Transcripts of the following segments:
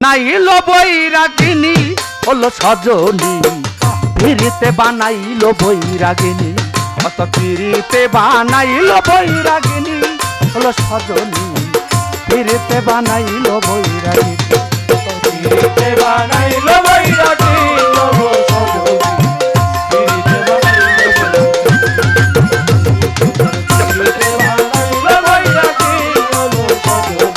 নাইলো বৈরাগিনী হলো সজনী পিরিতে বানাইলো বৈরাগিনী অত পিরিতে বানাইলো বৈরাগিনী হলো সজনী পিরিতে বানাইলো বৈরাগিনী পিরিতে বানাইলো বৈরাগী হলো সজনী পিরিতে বানাইলো বৈরাগী হলো সজনী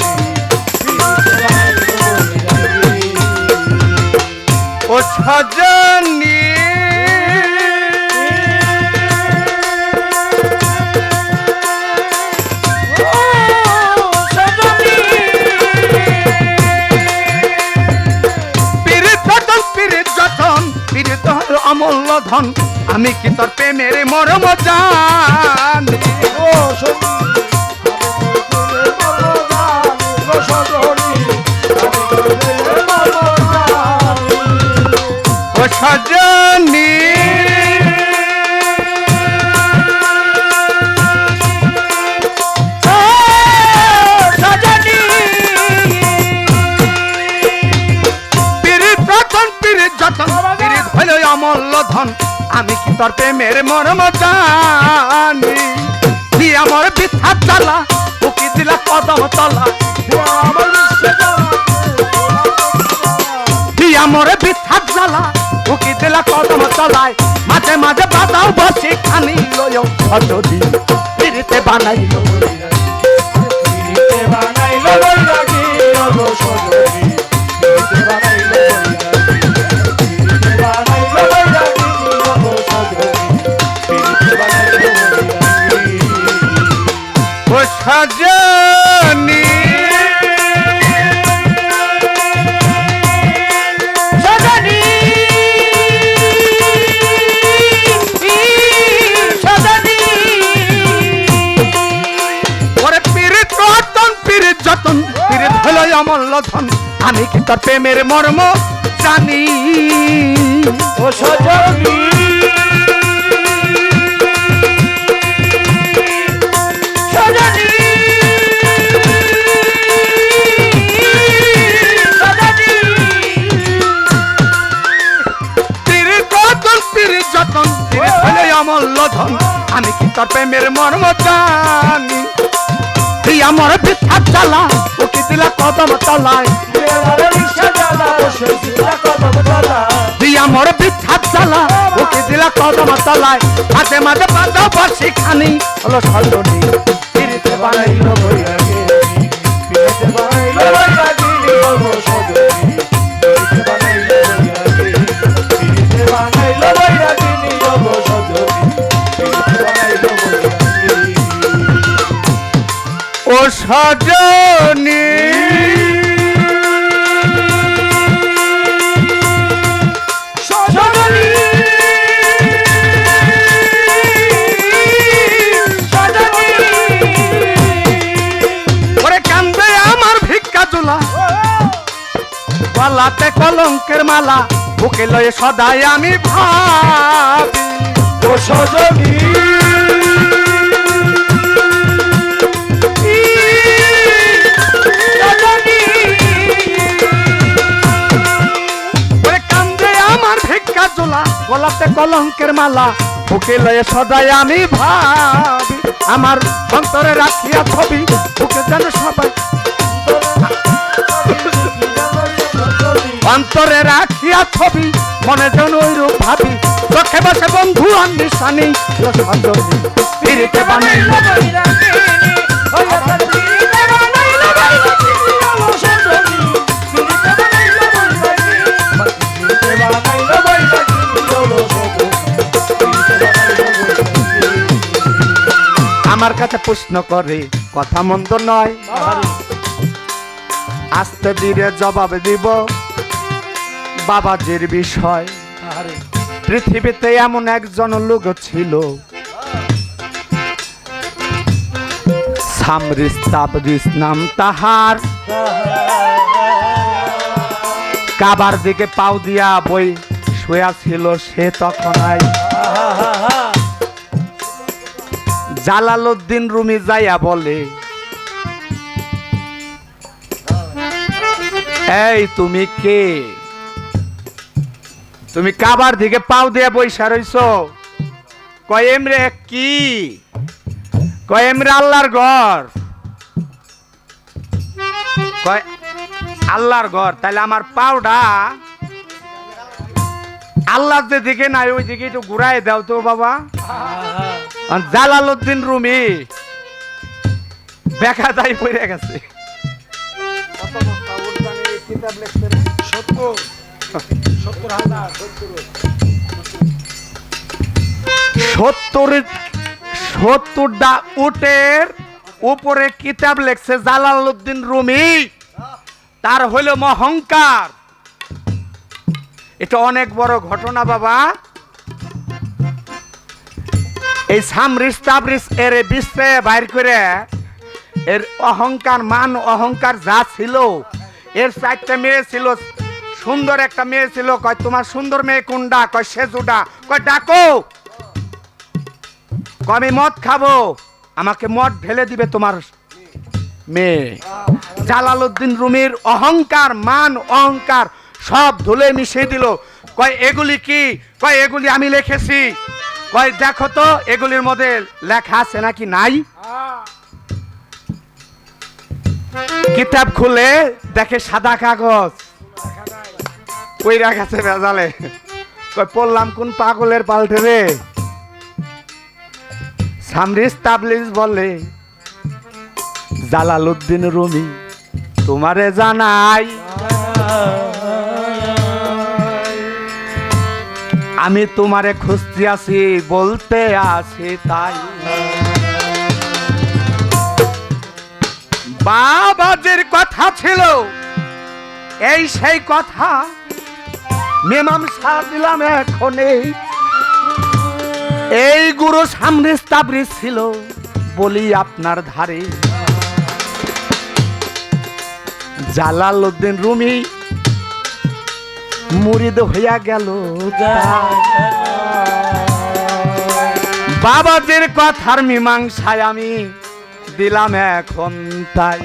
ও সজনী অমূল্য ধন আমি কি তোর প্রেমের মরম জানি ও সজনী অমূল্য ধন আমি কি তোর প্রেমের মরম জানি তুই আমার বিথা চালা উকি দিলা কদম তলা তুই আমার বিথা চালা উকি দিলা কদম তলায় মাঝে মাঝে বাদাও বসে খানি লয় সজনী পিরিতে বানাইলো পিরিতে বানাইলো বৈরাগী হলো সজনী পিরিতে বানাইলো সজনী সজনী সজনী ওরে পীড়িত রতন পীড়িত যতন পীড়িত হলো অমূল্য ধন আমি কি তোর প্রেমের মর্ম জানি ও সজনী অমূল্য ধন আমি কি তোর প্রেমের মর্ম জানি তুই আমার বিথা চালা উকি দিলা কদম তলায় তুই আমার বিথা চালা উকি দিলা কদম তলায় মাঝে মাঝে বাজাও বাসি খানি হলো সজনী পিরিতে বানাইলো বৈরাগী পিরিতে বানাইলো বৈরাগী হলো সজনী পিরিতে বানাইলো বৈরাগী পিরিতে বানাইলো বৈরাগী হলো সজনী পিরিতে বানাইলো বৈরাগী ও সজনী গলাতে কলঙ্কের মালা বুকে লয়ে সদাই আমি ভাবি ও সজনী কান্দে আমার ভিক্ষা জোলা গলাতে কলঙ্কের মালা বুকে লয়ে সদাই আমি ভাবি আমার অন্তরে রাখিয়া ছবি বুকে যেন সবাই অন্তরে রাখিয়া ছবি মনে যেন ওইরূপ ভাবি চোখে বসে বন্ধু আন্দিসানি সজনী পিরিতে বানাইলো আমার কাছে প্রশ্ন করে কথা মন্দ নয় আস্তে ধীরে জবাব দিব বাবাজির বিষয় পৃথিবীতে এমন একজন লোক ছিল সামরিস তাবরিস নাম তাহার কাবার দিকে পাও দিয়া বই শুয়া ছিল সে তখন জালালউদ্দিন রুমি যাইয়া বলে এই তুমি কে? তুমি কাবার দিকে পাও দিয়ে বইসা রইছো? কয় এমরে কি? কয় এমরে আল্লাহর ঘর। কয় আল্লাহর ঘর, তাহলে আমার পাওটা আল্লাহর যে দিকে নাই ওই দিকে একটু ঘুরাই দাও তো বাবা। জালালউদ্দিন রুমি বেকা দাই পড়ে গেছে। 70টা উটের উপরে কিতাব লেখছে জালালউদ্দিন রুমি। তার হইল অহংকার। এটা অনেক বড় ঘটনা বাবা। এই সামরিস তাবরিস এর বিশ্বে বাইর করে এর অহংকার মান অহংকার যা ছিল, এর 4টা মেয়ে ছিল, সুন্দর একটা মেয়ে ছিল। কয় তোমার সুন্দর মেয়ে কোনটা? কয় সেজুডা। কয় ডাকো। কয় আমি মদ খাবো, আমাকে মদ ঢেলে দিবে তোমার মেয়ে। জালালউদ্দিন রুমির অহংকার মান অহংকার সব ধুলে মিশিয়ে দিল। কয় এগুলি কি? কয় এগুলি আমি লিখেছি। কয় দেখো তো এগুলির মধ্যে লেখা আছে নাকি নাই। কিতাব খুলে দেখে সাদা কাগজ, ওই রাখাছে ভেজালে। কয় পড়লাম কোন পাগলের পাল্টে রে। সামরিস তাবলিজ বলে জালালউদ্দিন রুমি তোমারে জানাই, আমি তোমারে খুঁজতে আছি, বলতে আসি তাই। বাবাজির কথা ছিল এই সেই কথা মীমাংসা দিলাম এখন। এই গুরু সামরিস তাবরিজ ছিল বলি আপনার ধারে। জালালউদ্দিন রুমি মুরিদ হইয়া গেল। বাবাজির কথার মীমাংসায় আমি দিলাম এখন তাই।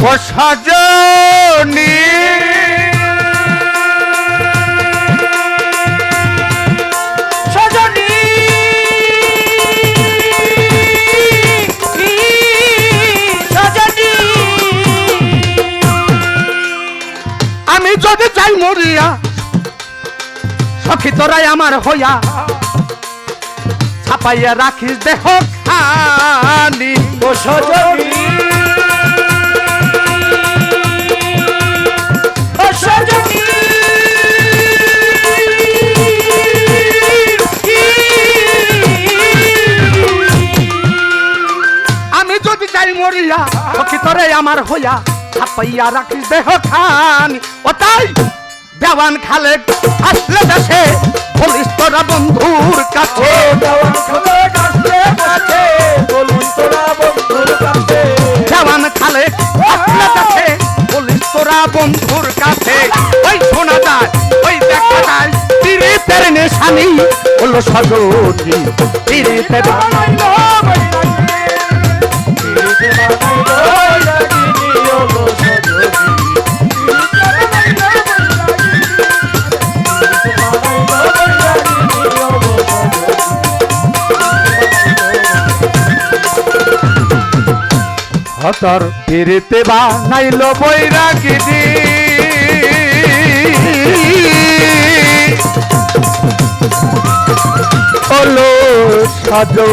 ও সজনী সজনী সজনী আমি যদি চাই মরিয়া সখী তোরাই আমার হইয়া ছাপাইয়া রাখিস দেহ খানি। ও সজনী আমি যদি চাই মরিয়া সখী তোরে আমার হইয়া ছাপাইয়া রাখিস দেহ খানি। ও তাই দেওয়ান খালেক আসলে দেশে বলিস তোরা বন্ধুর কাছে। দেওয়ান খালেক আসলে দেশে বলিস তোরা বন্ধুর কাছে। দেওয়ান খালেক আসলে দেশে বলিস তোরা বন্ধুর কাছে। ওই শোনা যায় ওই দেখা যায় পীড়িতের নেশানি হলো সজনী। পীড়িতে বানাইলো হতর পীড়িতে বানাইলো বৈরাগী হলো সজনী।